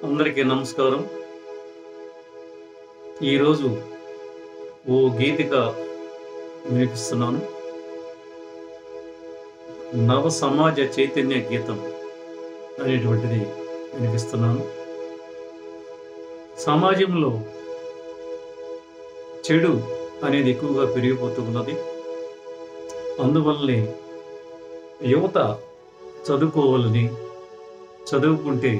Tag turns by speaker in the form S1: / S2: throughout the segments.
S1: అందరికీ నమస్కారం. ఈరోజు ఓ గీతిక వినిపిస్తున్నాను. నవ సమాజ చైతన్య గీతం అనేటువంటిది వినిపిస్తున్నాను. సమాజంలో చెడు అనేది ఎక్కువగా పెరిగిపోతూ ఉన్నది. అందువల్లనే యువత చదువుకోవాలని, చదువుకుంటే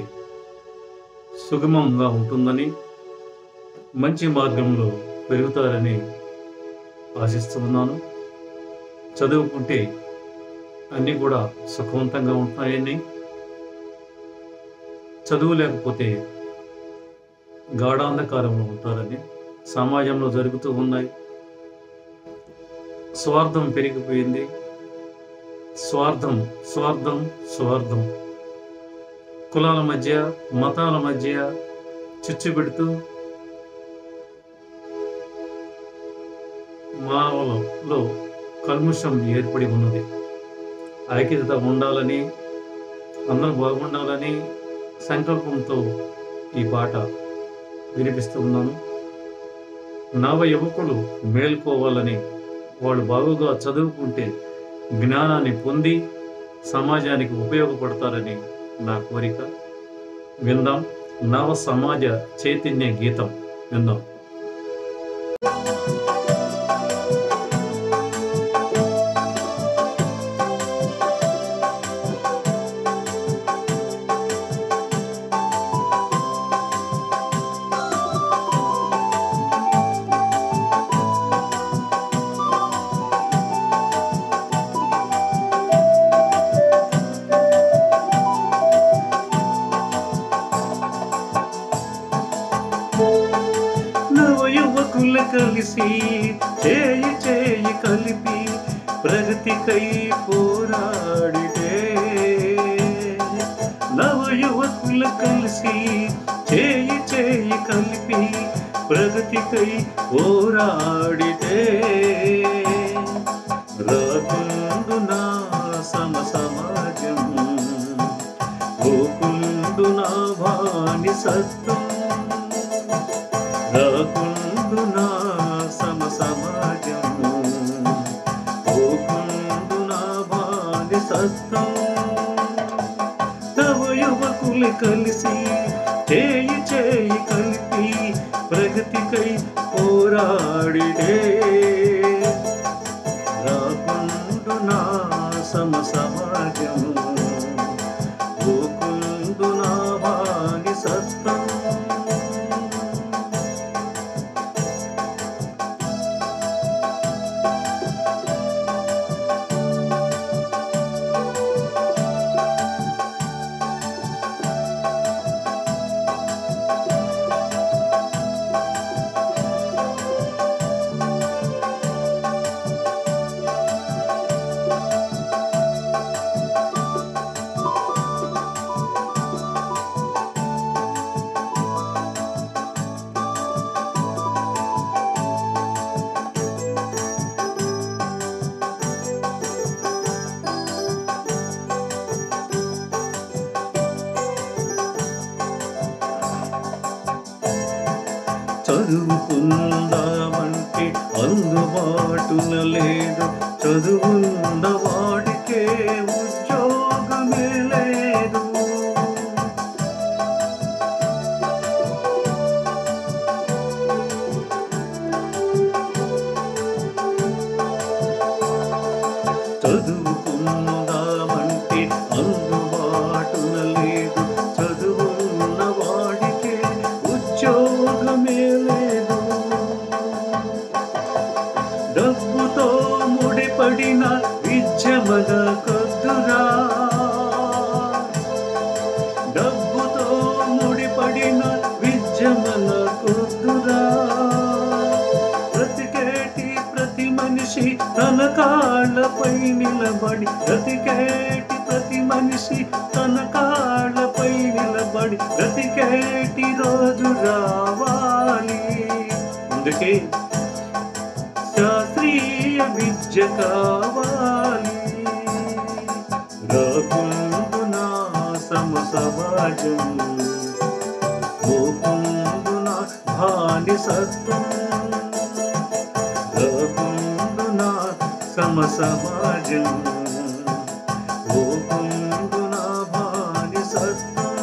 S1: సుగమంగా ఉంటుందని, మంచి మార్గంలో పెరుగుతారని ఆశిస్తున్నాను. చదువుకుంటే అన్నీ కూడా సుఖవంతంగా ఉంటాయని, చదువు లేకపోతే గాఢాంధకారంలో ఉంటారని సమాజంలో జరుగుతూ ఉన్నాయి. స్వార్థం పెరిగిపోయింది. స్వార్థం స్వార్థం స్వార్థం కులాల మధ్య, మతాల మధ్య చిచ్చు పెడుతూ మానవులలో కల్ముషం ఏర్పడి ఉన్నది. ఐక్యత ఉండాలని, అందరూ బాగుండాలని సంకల్పంతో ఈ పాట వినిపిస్తూ ఉన్నాను. నవ యువకులు మేల్కోవాలని, వాళ్ళు బాగుగా చదువుకుంటే జ్ఞానాన్ని పొంది సమాజానికి ఉపయోగపడతారని నా కోరిక. విందాం నవ సమాజ చైతన్య గీతం విందాం. నవయువకుల కలిసి చేయి చేయి కలిపి ప్రగతికై పోరాడితే, నవయువకుల కలిసి చేయి చేయి కలిపి ప్రగతికై పోరాడితే, రాకుండు నా సమాజం, పోకుండు నా బానిసత్వం, రాకుండు నా సమాజం, పోకుండు నా బానిసత్వం. తవ యువకులు కలిసి చేయి చేయి కలిపి ప్రగతికై పోరాడితే, రాకుండు నా సమాజం, పోకుండు నా బానిసత్వం. చదువుకుందామంటే అందుబాటున లేదు, చదువున్న వాడికే ఉద్యోగమే లేదు. చదువుకుందామంటే అందుబాటున లేదు, చదువున్న వాడికే ఉద్యోగమే లేదు. డబ్బుతో ముడిపడిన విద్య మనకొద్దురా, డబ్బుతో ముడిపడిన విద్య మనకొద్దురా. బ్రతికేటి ప్రతి మనిషి తన కాళ్ళపై నిలబడి, బ్రతికేటి ప్రతి మనిషి తన కాళ్ళపై నిలబడి బ్రతికేటి రోజు రావాలి. అందుకే శాస్త్రీయ విద్య కావాలి. రాకుండు నా సమాజం, ఓ పొందున బానిసత్వం రాకుండున సమాజం ఓ పొందున బానిసత్వం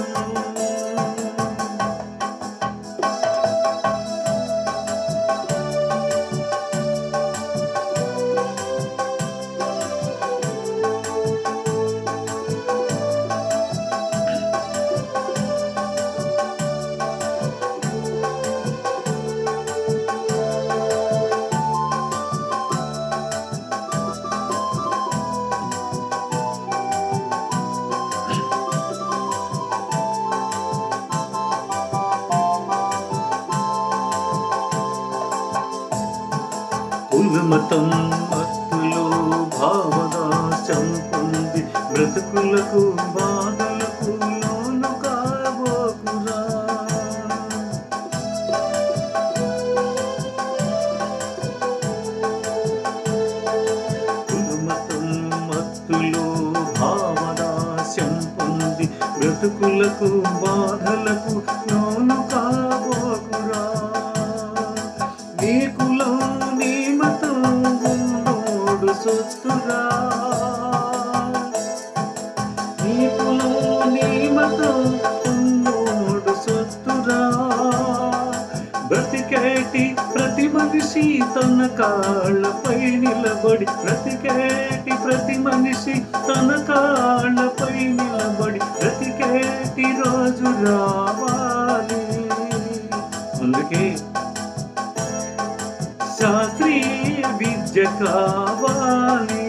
S1: కులమతం మత్తులో భావదాస్యం పొంది బ్రతుకులకు బాధలకు లోను కాబోకురా కులమతం మత్తులో భావదాస్యం పొంది బ్రతుకులకు బాధలకు లోను కాబోకురా నీ కులం నీ మతం ఉన్నోడు సొత్తురా నీ కులం నీ మతం ఉన్నోడు సొత్తురా బ్రతికేటి ప్రతి మనిషి తన కాళ్ళపై నిలబడి బ్రతికేటి ప్రతి మనిషి తన కాళ్ళపై నిలబడి బ్రతికేటి రోజు రావాలి అందుకే శాస్త్రీయ విద్య కావాలి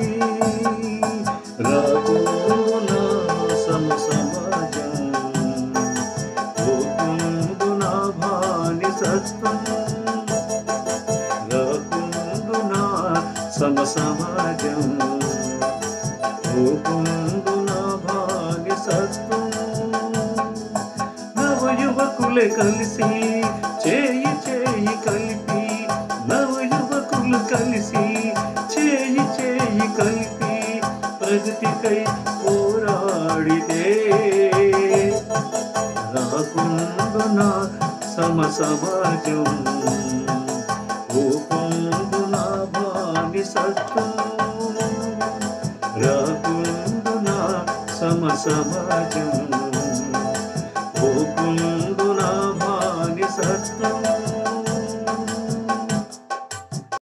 S1: రాకుండున సమాజం పోకుండున బానిసత్వం రాకుండున సమాజం పోకుండున బానిసత్వం నవయువకులే కలిసి చేయి చేయి కలిపి నవయువకులు కలిసి చేయి చేయి కలిపి ప్రగతికై పోరాడితే రాకుండున సమాజం పోకుండున బానిసత్వం రాకుండున సమాజం